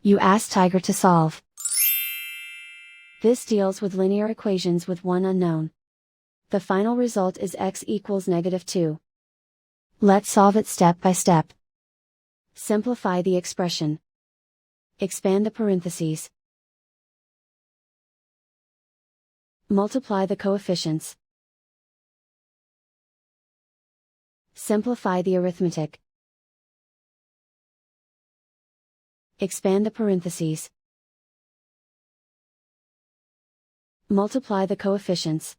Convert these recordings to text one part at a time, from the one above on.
You ask Tiger to solve. This deals with linear equations with one unknown. The final result is x equals -2. Let's solve it step by step. Simplify the expression. Expand the parentheses. Multiply the coefficients. Simplify the arithmetic. Expand the parentheses. Multiply the coefficients.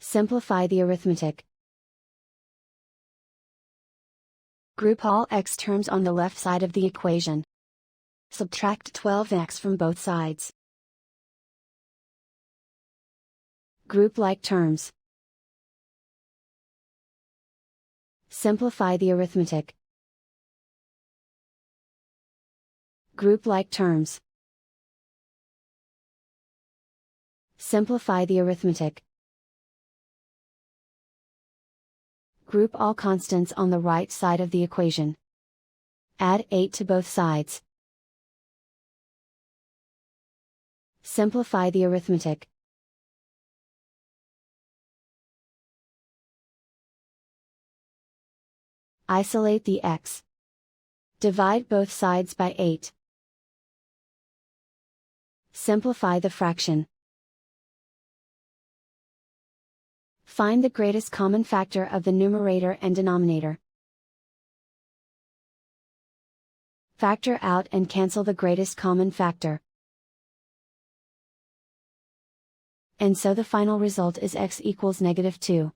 Simplify the arithmetic. Group all x terms on the left side of the equation. Subtract 12x from both sides. Group like terms. Simplify the arithmetic. Group like terms. Simplify the arithmetic. Group all constants on the right side of the equation. Add 8 to both sides. Simplify the arithmetic. Isolate the x. Divide both sides by 8. Simplify the fraction. Find the greatest common factor of the numerator and denominator. Factor out and cancel the greatest common factor. And so the final result is x equals -2.